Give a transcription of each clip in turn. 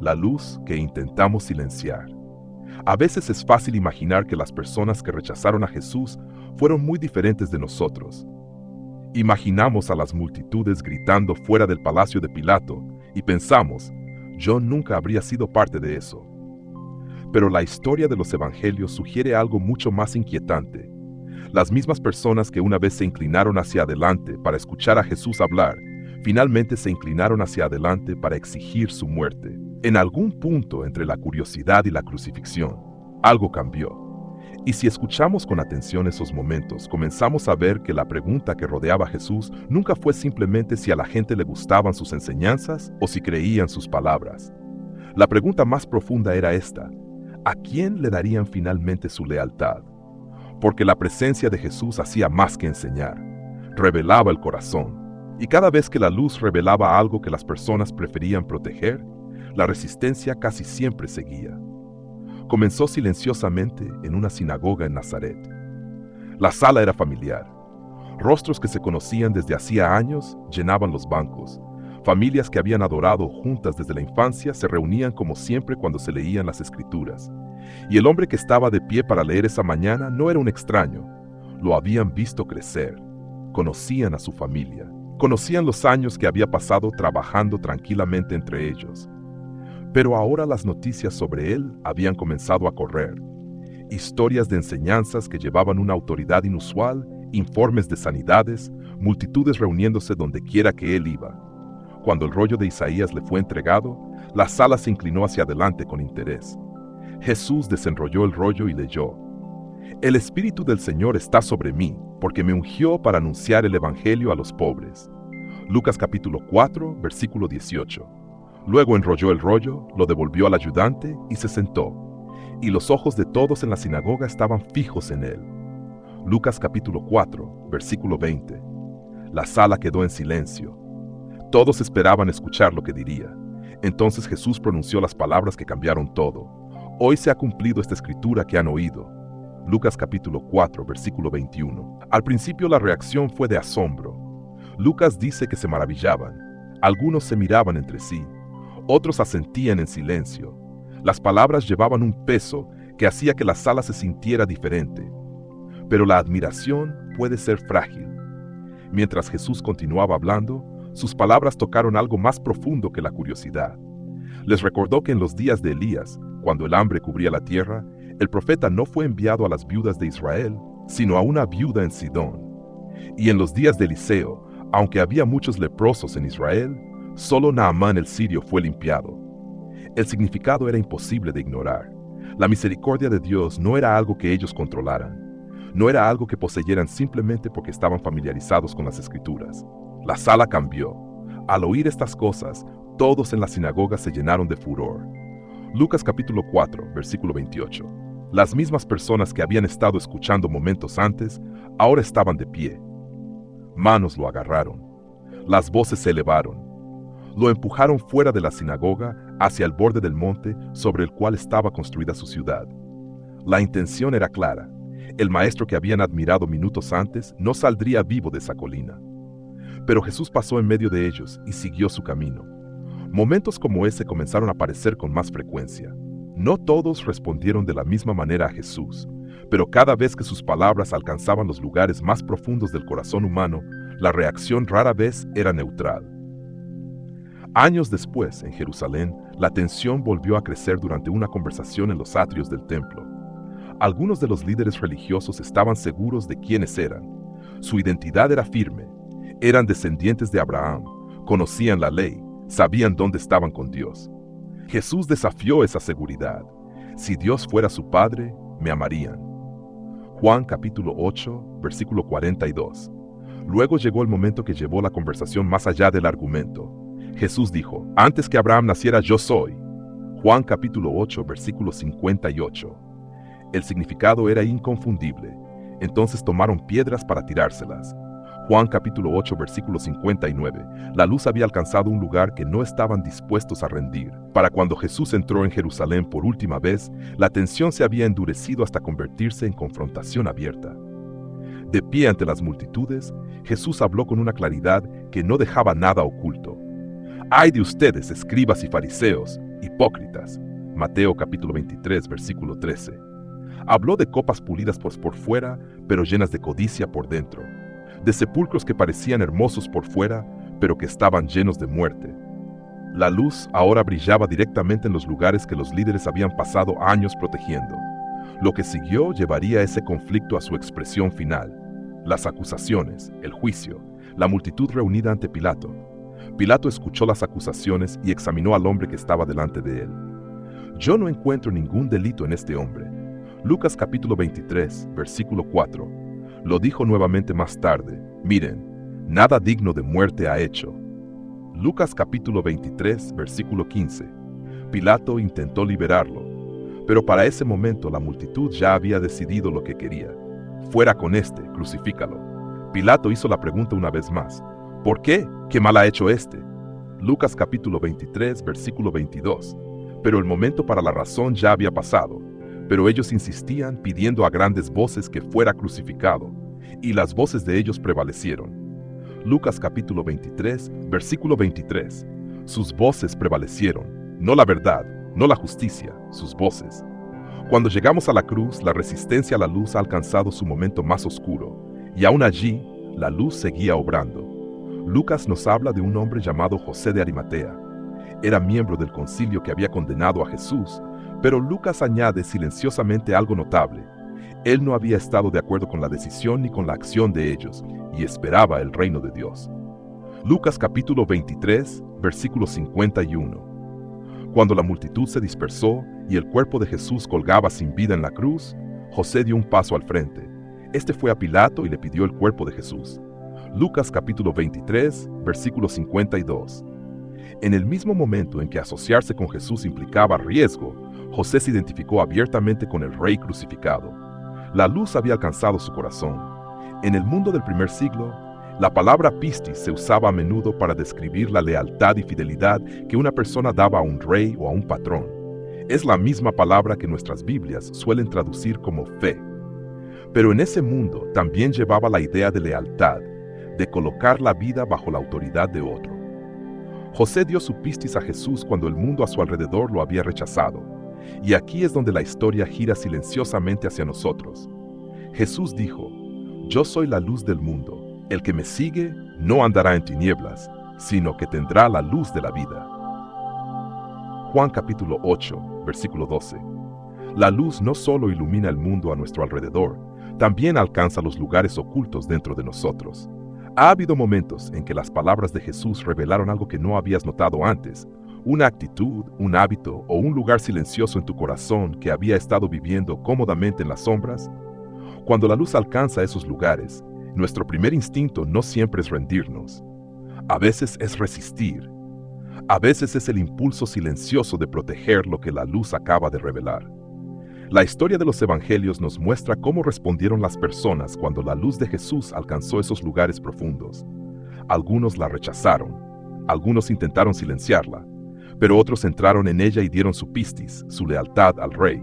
la luz que intentamos silenciar. A veces es fácil imaginar que las personas que rechazaron a Jesús fueron muy diferentes de nosotros. Imaginamos a las multitudes gritando fuera del palacio de Pilato y pensamos, yo nunca habría sido parte de eso. Pero la historia de los evangelios sugiere algo mucho más inquietante. Las mismas personas que una vez se inclinaron hacia adelante para escuchar a Jesús hablar, finalmente se inclinaron hacia adelante para exigir su muerte. En algún punto entre la curiosidad y la crucifixión, algo cambió. Y si escuchamos con atención esos momentos, comenzamos a ver que la pregunta que rodeaba a Jesús nunca fue simplemente si a la gente le gustaban sus enseñanzas o si creían sus palabras. La pregunta más profunda era esta: ¿a quién le darían finalmente su lealtad? Porque la presencia de Jesús hacía más que enseñar, revelaba el corazón. Y cada vez que la luz revelaba algo que las personas preferían proteger, la resistencia casi siempre seguía. Comenzó silenciosamente en una sinagoga en Nazaret. La sala era familiar. Rostros que se conocían desde hacía años llenaban los bancos. Familias que habían adorado juntas desde la infancia se reunían como siempre cuando se leían las Escrituras. Y el hombre que estaba de pie para leer esa mañana no era un extraño. Lo habían visto crecer. Conocían a su familia. Conocían los años que había pasado trabajando tranquilamente entre ellos. Pero ahora las noticias sobre él habían comenzado a correr. Historias de enseñanzas que llevaban una autoridad inusual, informes de sanidades, multitudes reuniéndose donde quiera que él iba. Cuando el rollo de Isaías le fue entregado, la sala se inclinó hacia adelante con interés. Jesús desenrolló el rollo y leyó: El Espíritu del Señor está sobre mí, porque me ungió para anunciar el Evangelio a los pobres. Lucas capítulo 4, versículo 18. Luego enrolló el rollo, lo devolvió al ayudante y se sentó. Y los ojos de todos en la sinagoga estaban fijos en él. Lucas capítulo 4, versículo 20. La sala quedó en silencio. Todos esperaban escuchar lo que diría. Entonces Jesús pronunció las palabras que cambiaron todo. Hoy se ha cumplido esta escritura que han oído. Lucas capítulo 4, versículo 21. Al principio la reacción fue de asombro. Lucas dice que se maravillaban. Algunos se miraban entre sí. Otros asentían en silencio. Las palabras llevaban un peso que hacía que la sala se sintiera diferente. Pero la admiración puede ser frágil. Mientras Jesús continuaba hablando, sus palabras tocaron algo más profundo que la curiosidad. Les recordó que en los días de Elías, cuando el hambre cubría la tierra, el profeta no fue enviado a las viudas de Israel, sino a una viuda en Sidón. Y en los días de Eliseo, aunque había muchos leprosos en Israel, solo Naamán el sirio fue limpiado. El significado era imposible de ignorar. La misericordia de Dios no era algo que ellos controlaran. No era algo que poseyeran simplemente porque estaban familiarizados con las Escrituras. La sala cambió. Al oír estas cosas, todos en la sinagoga se llenaron de furor. Lucas capítulo 4, versículo 28. Las mismas personas que habían estado escuchando momentos antes, ahora estaban de pie. Manos lo agarraron. Las voces se elevaron. Lo empujaron fuera de la sinagoga hacia el borde del monte sobre el cual estaba construida su ciudad. La intención era clara. El maestro que habían admirado minutos antes no saldría vivo de esa colina. Pero Jesús pasó en medio de ellos y siguió su camino. Momentos como ese comenzaron a aparecer con más frecuencia. No todos respondieron de la misma manera a Jesús, pero cada vez que sus palabras alcanzaban los lugares más profundos del corazón humano, la reacción rara vez era neutral. Años después, en Jerusalén, la tensión volvió a crecer durante una conversación en los atrios del templo. Algunos de los líderes religiosos estaban seguros de quiénes eran. Su identidad era firme. Eran descendientes de Abraham, conocían la ley, sabían dónde estaban con Dios. Jesús desafió esa seguridad. Si Dios fuera su Padre, me amarían. Juan capítulo 8, versículo 42. Luego llegó el momento que llevó la conversación más allá del argumento. Jesús dijo: antes que Abraham naciera, yo soy. Juan capítulo 8, versículo 58. El significado era inconfundible. Entonces tomaron piedras para tirárselas. Juan capítulo 8, versículo 59. La luz había alcanzado un lugar que no estaban dispuestos a rendir. Para cuando Jesús entró en Jerusalén por última vez, la tensión se había endurecido hasta convertirse en confrontación abierta. De pie ante las multitudes, Jesús habló con una claridad que no dejaba nada oculto. ¡Ay de ustedes, escribas y fariseos, hipócritas. Mateo capítulo 23, versículo 13. Habló de copas pulidas por fuera, pero llenas de codicia por dentro, de sepulcros que parecían hermosos por fuera, pero que estaban llenos de muerte. La luz ahora brillaba directamente en los lugares que los líderes habían pasado años protegiendo. Lo que siguió llevaría ese conflicto a su expresión final. Las acusaciones, el juicio, la multitud reunida ante Pilato. Pilato escuchó las acusaciones y examinó al hombre que estaba delante de él. Yo no encuentro ningún delito en este hombre. Lucas capítulo 23, versículo 4. Lo dijo nuevamente más tarde. Miren, nada digno de muerte ha hecho. Lucas capítulo 23, versículo 15. Pilato intentó liberarlo, pero para ese momento la multitud ya había decidido lo que quería. Fuera con este, crucifícalo. Pilato hizo la pregunta una vez más. ¿Por qué? ¿Qué mal ha hecho este? Lucas capítulo 23, versículo 22. Pero el momento para la razón ya había pasado. Pero ellos insistían pidiendo a grandes voces que fuera crucificado, y las voces de ellos prevalecieron. Lucas capítulo 23, versículo 23. Sus voces prevalecieron, no la verdad, no la justicia, sus voces. Cuando llegamos a la cruz, la resistencia a la luz ha alcanzado su momento más oscuro, y aún allí, la luz seguía obrando. Lucas nos habla de un hombre llamado José de Arimatea. Era miembro del concilio que había condenado a Jesús, pero Lucas añade silenciosamente algo notable. Él no había estado de acuerdo con la decisión ni con la acción de ellos, y esperaba el reino de Dios. Lucas capítulo 23, versículo 51. Cuando la multitud se dispersó y el cuerpo de Jesús colgaba sin vida en la cruz, José dio un paso al frente. Este fue a Pilato y le pidió el cuerpo de Jesús. Lucas capítulo 23, versículo 52. En el mismo momento en que asociarse con Jesús implicaba riesgo, José se identificó abiertamente con el rey crucificado. La luz había alcanzado su corazón. En el mundo del primer siglo, la palabra pistis se usaba a menudo para describir la lealtad y fidelidad que una persona daba a un rey o a un patrón. Es la misma palabra que nuestras Biblias suelen traducir como fe. Pero en ese mundo también llevaba la idea de lealtad, de colocar la vida bajo la autoridad de otro. José dio su pistis a Jesús cuando el mundo a su alrededor lo había rechazado. Y aquí es donde la historia gira silenciosamente hacia nosotros. Jesús dijo: Yo soy la luz del mundo. El que me sigue no andará en tinieblas, sino que tendrá la luz de la vida. Juan capítulo 8, versículo 12. La luz no solo ilumina el mundo a nuestro alrededor, también alcanza los lugares ocultos dentro de nosotros. Ha habido momentos en que las palabras de Jesús revelaron algo que no habías notado antes, una actitud, un hábito o un lugar silencioso en tu corazón que había estado viviendo cómodamente en las sombras. Cuando la luz alcanza esos lugares, nuestro primer instinto no siempre es rendirnos. A veces es resistir. A veces es el impulso silencioso de proteger lo que la luz acaba de revelar. La historia de los evangelios nos muestra cómo respondieron las personas cuando la luz de Jesús alcanzó esos lugares profundos. Algunos la rechazaron, algunos intentaron silenciarla, pero otros entraron en ella y dieron su pistis, su lealtad al rey.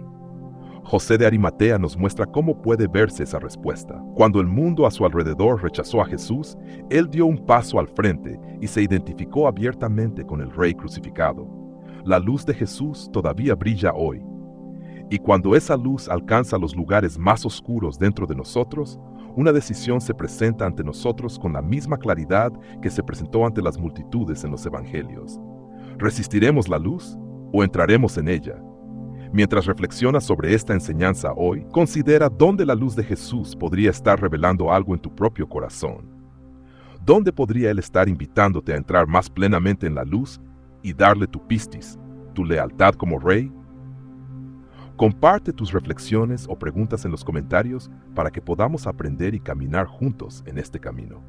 José de Arimatea nos muestra cómo puede verse esa respuesta. Cuando el mundo a su alrededor rechazó a Jesús, él dio un paso al frente y se identificó abiertamente con el rey crucificado. La luz de Jesús todavía brilla hoy. Y cuando esa luz alcanza los lugares más oscuros dentro de nosotros, una decisión se presenta ante nosotros con la misma claridad que se presentó ante las multitudes en los evangelios. ¿Resistiremos la luz o entraremos en ella? Mientras reflexionas sobre esta enseñanza hoy, considera dónde la luz de Jesús podría estar revelando algo en tu propio corazón. ¿Dónde podría Él estar invitándote a entrar más plenamente en la luz y darle tu pistis, tu lealtad como rey? Comparte tus reflexiones o preguntas en los comentarios para que podamos aprender y caminar juntos en este camino.